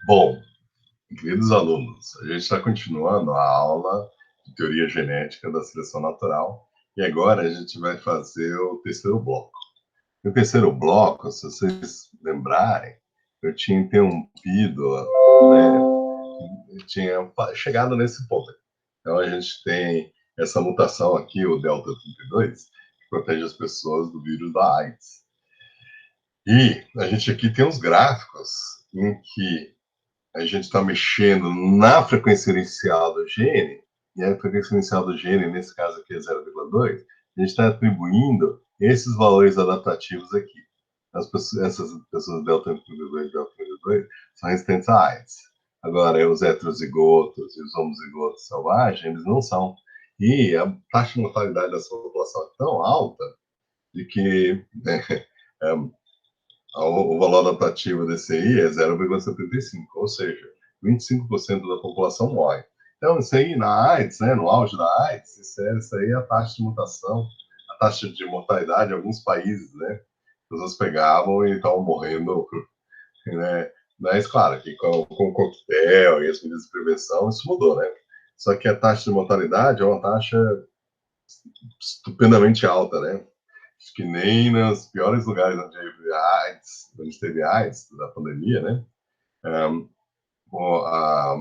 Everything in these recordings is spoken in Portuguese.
Bom, queridos alunos, a gente está continuando a aula de teoria genética da seleção natural e agora a gente vai fazer o terceiro bloco. No terceiro bloco, se vocês lembrarem, eu tinha interrompido, né, eu tinha chegado nesse ponto. Então a gente tem essa mutação aqui, o delta 32, que protege as pessoas do vírus da AIDS. E a gente aqui tem uns gráficos em que a gente está mexendo na frequência inicial do gene, e a frequência inicial do gene, nesse caso aqui é 0,2, a gente está atribuindo esses valores adaptativos aqui. Essas pessoas delta 32 e delta 32 são resistentes a AIDS. Agora, os heterozigotos e os homozigotos selvagens, eles não são. E a taxa de mortalidade dessa população é tão alta de que o valor adaptativo desse aí é 0,75, ou seja, 25% da população morre. Então, isso aí na AIDS, né, no auge da AIDS, isso aí é a taxa de mutação, a taxa de mortalidade em alguns países, né? As pessoas pegavam e estavam morrendo, né? Mas, claro, que com o coquetel e as medidas de prevenção, isso mudou, né? Só que a taxa de mortalidade é uma taxa estupendamente alta, né? Acho que nem nos piores lugares onde teve AIDS, da pandemia, né? A,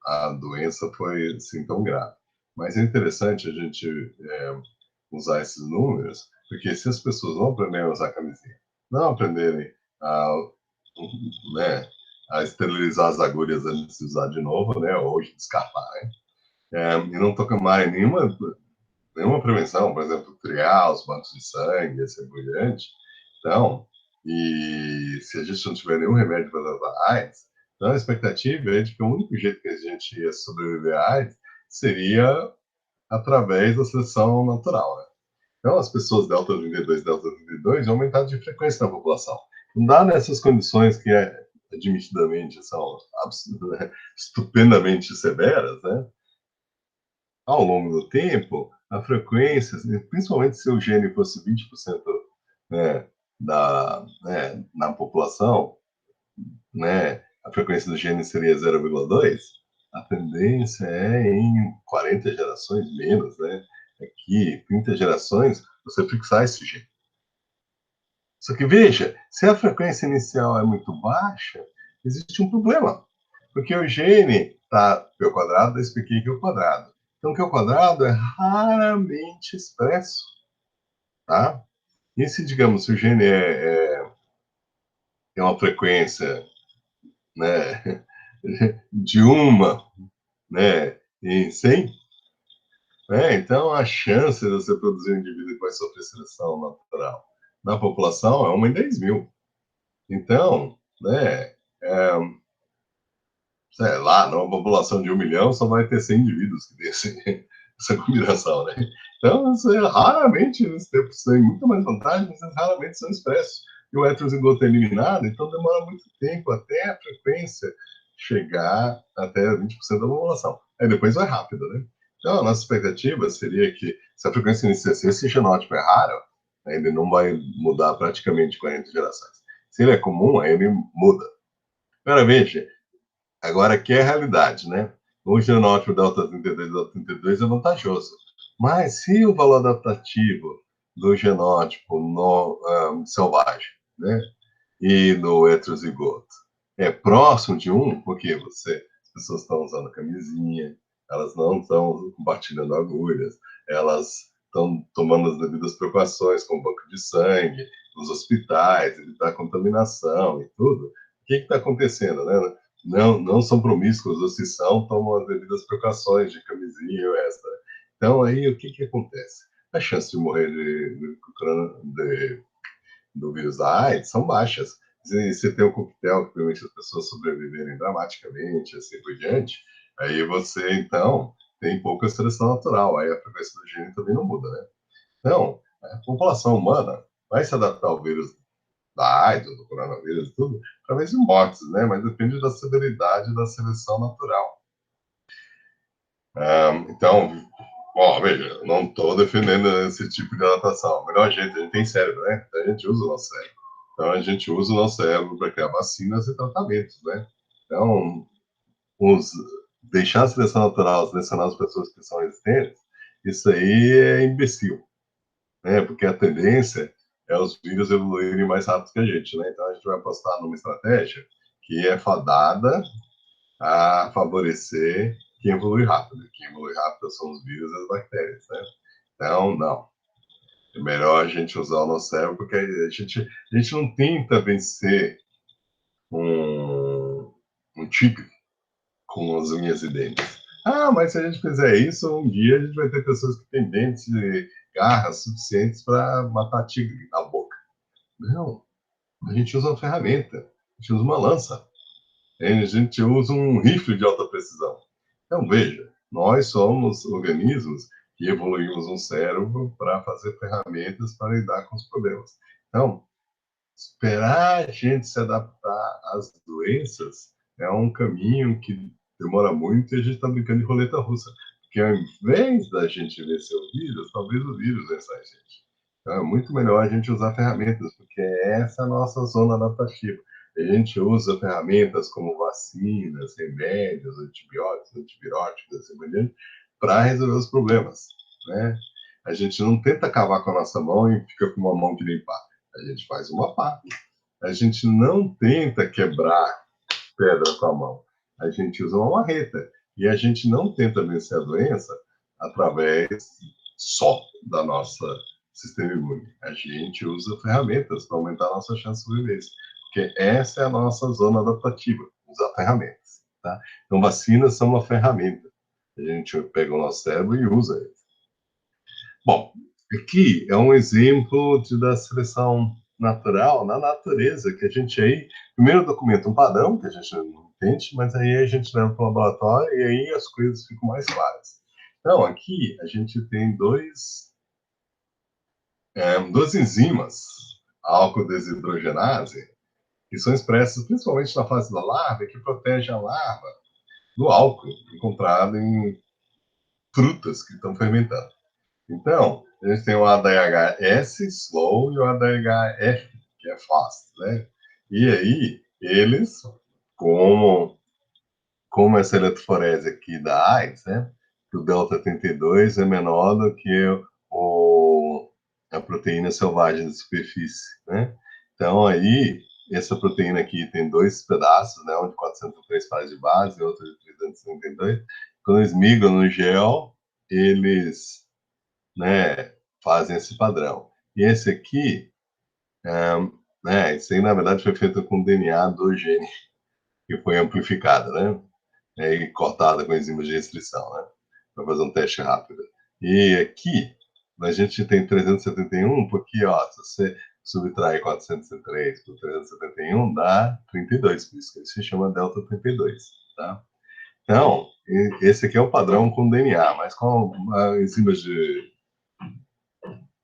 a doença foi assim tão grave. Mas é interessante a gente usar esses números, porque se as pessoas não aprenderem a usar camisinha, não aprenderem a, né, a esterilizar as agulhas antes de usar de novo, né, ou de descartar, né, e não tomarem nenhuma prevenção, por exemplo, triar os bancos de sangue, assim por diante. Então, e se a gente não tiver nenhum remédio para tratar a AIDS, então a expectativa é de que o único jeito que a gente ia sobreviver à AIDS seria através da seleção natural, né? Então, as pessoas delta 32, delta 32 vão aumentar de frequência na população. Não dá nessas condições que admitidamente são estupendamente severas, né? Ao longo do tempo, a frequência, principalmente se o gene fosse 20%, né, na população, né, a frequência do gene seria 0,2, a tendência é em 40 gerações menos, né? Aqui, 30 gerações, você fixar esse gene. Só que veja, se a frequência inicial é muito baixa, existe um problema, porque o gene está P ao quadrado vezes PQ ao quadrado. Então, Q ao quadrado é raramente expresso, tá? E se, digamos, se o gene tem uma frequência, né, de uma, né, em 100, né, então a chance de você produzir um indivíduo que vai sofrer seleção natural na população é 1 em 10 mil. Então, né, sei lá, numa população de 1 milhão só vai ter 100 indivíduos que têm essa combinação, né? Então, raramente eles têm muito mais vantagens, mas eles raramente são expressos. E o heterozigoto é eliminado, então demora muito tempo até a frequência chegar até 20% da população. Aí depois vai rápido, né? Então, a nossa expectativa seria que, se a frequência inicial, se esse genótipo é raro, ele não vai mudar praticamente 40 gerações. Se ele é comum, aí ele muda. Agora, veja, agora, aqui é a realidade, né? O genótipo delta 32 e delta 32 é vantajoso. Mas se o valor adaptativo do genótipo selvagem, né, e do heterozigoto é próximo de 1, porque as pessoas estão usando camisinha, elas não estão compartilhando agulhas, elas estão tomando as devidas precauções com o banco de sangue, nos hospitais, evitar contaminação e tudo. O que está acontecendo, né? Não são promíscuos, ou se são, tomam as devidas precauções de camisinha e extra. Então, aí, o que acontece? A chance de morrer do vírus da AIDS são baixas. Se você tem um coquetel que permite as pessoas sobreviverem dramaticamente, assim por diante, aí você, então, tem pouca seleção natural, aí a frequência do gene também não muda, né? Então, a população humana vai se adaptar ao vírus da AIDS, do coronavírus e tudo, através de mortes, né? Mas depende da severidade da seleção natural. Então, bom, veja, eu não estou defendendo esse tipo de adaptação. O melhor jeito, a gente tem cérebro, né? Então a gente usa o nosso cérebro. Então, a gente usa o nosso cérebro para criar vacinas e tratamentos, né? Então, deixar a seleção natural selecionar as pessoas que são resistentes, isso aí é imbecil, né? Porque a tendência é os vírus evoluírem mais rápido que a gente, né? Então, a gente vai apostar numa estratégia que é fadada a favorecer quem evolui rápido. Quem evolui rápido são os vírus e as bactérias, né? Então, não. É melhor a gente usar o nosso cérebro, porque a gente não tenta vencer um tigre com as unhas e dentes. Ah, mas se a gente fizer isso, um dia a gente vai ter pessoas que têm dentes e garras suficientes para matar tigre na boca. Não, a gente usa uma ferramenta, a gente usa uma lança, a gente usa um rifle de alta precisão. Então, veja, nós somos organismos que evoluímos um cérebro para fazer ferramentas para lidar com os problemas. Então, esperar a gente se adaptar às doenças é um caminho que demora muito e a gente está brincando de roleta russa. Porque ao invés da gente vencer o vírus, talvez o vírus vença a gente. Então é muito melhor a gente usar ferramentas, porque essa é a nossa zona adaptativa. A gente usa ferramentas como vacinas, remédios, antibióticos, antibióticos, assim por diante, para resolver os problemas, né? A gente não tenta acabar com a nossa mão e fica com uma mão que limpar. A gente faz uma pá. A gente não tenta quebrar pedra com a mão. A gente usa uma marreta. E a gente não tenta vencer a doença através só da nossa sistema imune. A gente usa ferramentas para aumentar a nossa chance de sobrevivência. Porque essa é a nossa zona adaptativa, usar ferramentas. Tá? Então, vacinas são uma ferramenta. A gente pega o nosso cérebro e usa ele. Bom, aqui é um exemplo da seleção natural na natureza, que a gente aí, primeiro documenta um padrão, que a gente não entende, mas aí a gente leva para o laboratório e aí as coisas ficam mais claras. Então, aqui a gente tem duas enzimas, álcool desidrogenase, que são expressas principalmente na fase da larva, que protegem a larva do álcool encontrado em frutas que estão fermentando. Então, a gente tem o ADHS, slow, e o ADHF, que é fast, né? E aí, eles, como essa eletroforese aqui da AIDS, né? O delta 32 é menor do que a proteína selvagem da superfície, né? Então, aí, essa proteína aqui tem dois pedaços, né? Um de 403 pares de base e outro de 352. Quando eles migram no gel, eles, né, fazem esse padrão. E esse aqui, né, esse aí, na verdade, foi feito com DNA do gene, que foi amplificado, né? E cortada com enzimas de restrição, né? Para fazer um teste rápido. E aqui, a gente tem 371, porque, ó, se você subtrair 403 por 371, dá 32, por isso que ele se chama delta 32, tá? Então, esse aqui é o padrão com DNA, mas com enzimas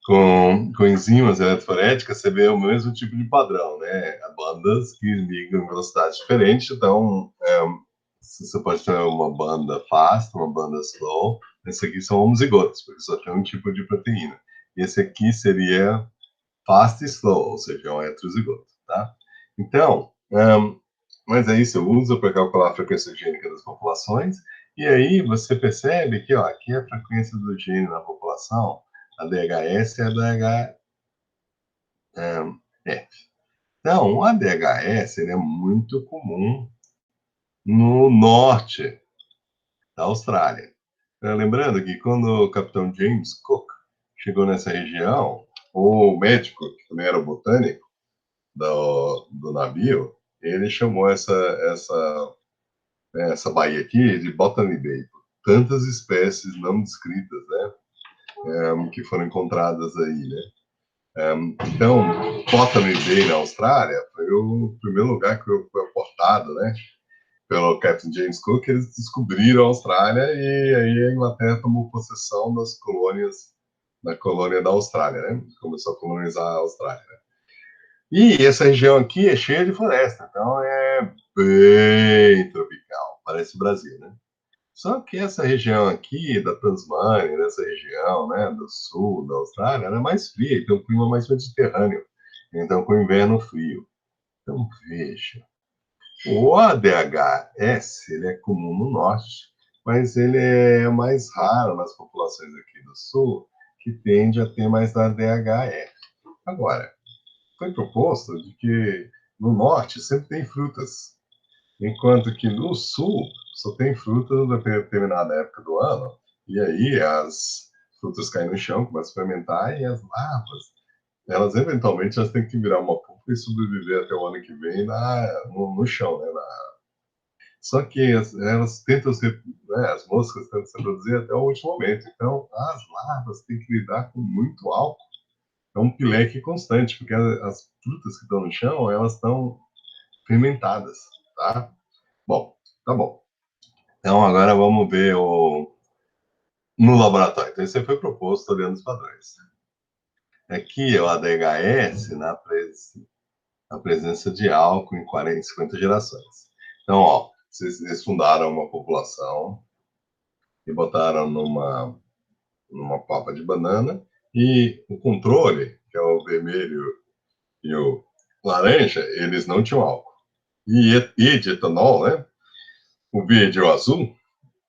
com enzimas eletroforéticas, você vê o mesmo tipo de padrão, né? Bandas que ligam em velocidades diferentes, então você pode ter uma banda fast, uma banda slow. Esse aqui são homozigotos, porque só tem um tipo de proteína. E esse aqui seria fast e slow, ou seja, é um heterozigoto, tá? Então, mas aí você usa para calcular a frequência gênica das populações, e aí você percebe que, ó, aqui é a frequência do gene na população, a DHS e a DHF. Então, o ADHS ele é muito comum no norte da Austrália. Lembrando que quando o capitão James Cook chegou nessa região, o médico, que também era o botânico do navio, ele chamou essa baía aqui de Botany Bay, por tantas espécies não descritas, né, que foram encontradas aí, né. Então, Botany Bay, na Austrália, foi o primeiro lugar que foi aportado, né, pelo Captain James Cook. Eles descobriram a Austrália e aí a Inglaterra tomou possessão das colônias, da colônia da Austrália, né? Começou a colonizar a Austrália, né? E essa região aqui é cheia de floresta, então é bem tropical, parece o Brasil, né? Só que essa região aqui, da Tasmânia, dessa região, né, do sul da Austrália, ela é mais fria, tem um clima mais mediterrâneo. então com o inverno frio. Então, veja, o ADHS, ele é comum no norte, mas ele é mais raro nas populações aqui do sul, que tende a ter mais ADHF. Agora, foi proposto de que no norte sempre tem frutas, enquanto que no sul só tem fruta em determinada época do ano, e aí as frutas caem no chão, começam a fermentar, e as larvas, elas eventualmente elas têm que virar uma pupa e sobreviver até o ano que vem no chão, né? Só que elas tentam ser, né, as moscas tentam se reproduzir até o último momento. Então, as larvas têm que lidar com muito álcool. É um pileque constante, porque as frutas que estão no chão, elas estão fermentadas, tá? Bom, tá bom. Então, agora vamos ver no laboratório. Então, esse foi proposto olhando os padrões. Aqui é o ADHS na presença de álcool em 40, 50 gerações. Então, ó, eles fundaram uma população e botaram numa papa de banana, e o controle, que é o vermelho e o laranja, eles não tinham álcool. E de etanol, né? O verde e o azul,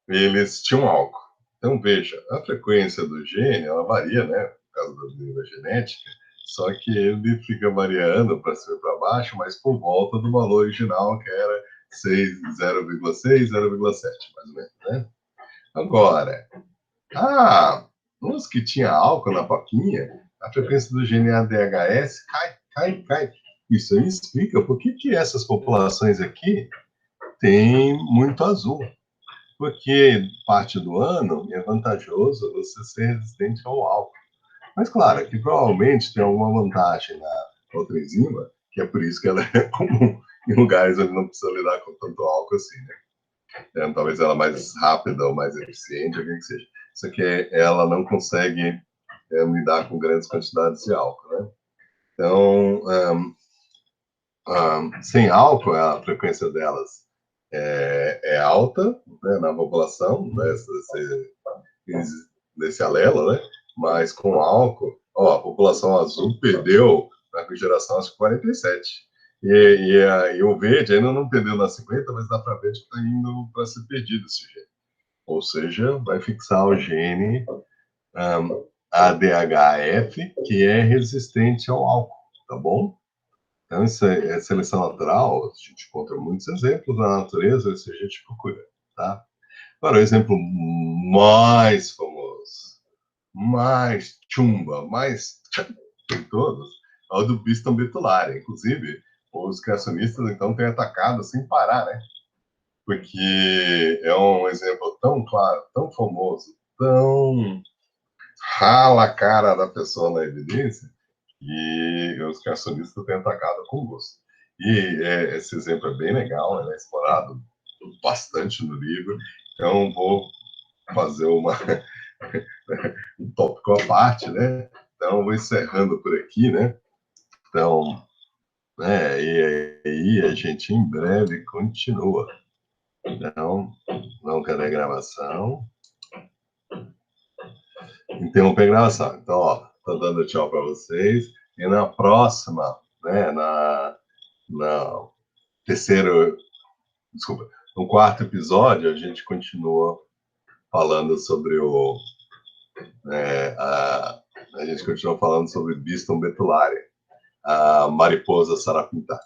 eles tinham álcool. Então, veja, a frequência do gene, ela varia, né? Por causa da genética, só que ele fica variando para cima e para baixo, mas por volta do valor original, que era 0,6, 0,7, mais ou menos, né? Agora, uns que tinha álcool na papinha, a frequência do gene ADHS cai. Isso aí explica por que essas populações aqui têm muito azul. Porque parte do ano é vantajoso você ser resistente ao álcool. Mas claro, que provavelmente tem alguma vantagem na outra enzima, que é por isso que ela é comum em lugares onde não precisa lidar com tanto álcool assim, né? Talvez ela mais rápida ou mais eficiente, o que seja. Isso aqui ela não consegue lidar com grandes quantidades de álcool, né? Então, sem álcool, a frequência delas é alta, né, na população, né, desse alelo, né? Mas com álcool, ó, a população azul perdeu na geração acho que 47. E o verde ainda não perdeu na 50, mas dá para ver que está indo para ser perdido esse gene. Ou seja, vai fixar o gene ADHF, que é resistente ao álcool, tá bom? Então, isso é seleção natural, a gente encontra muitos exemplos na natureza, se a gente procura, tá? Agora, o exemplo mais famoso, mais chumba, mais de todos, é o do Biston betulária. Inclusive, os criacionistas, então, têm atacado sem parar, né? Porque é um exemplo tão claro, tão famoso, tão rala a cara da pessoa na evidência, e os criacionistas têm atacado com gosto. E esse exemplo é bem legal, ele é explorado bastante no livro, então vou fazer um tópico à parte, né? Então vou encerrando por aqui, né? Então, e aí a gente em breve continua. Então, não quero a gravação. Interromper a gravação. Então, ó, tô dando tchau para vocês. E na próxima, né, na terceiro, desculpa, no quarto episódio, a gente continua falando sobre a gente continua falando sobre Biston betulária, a mariposa sarapintada.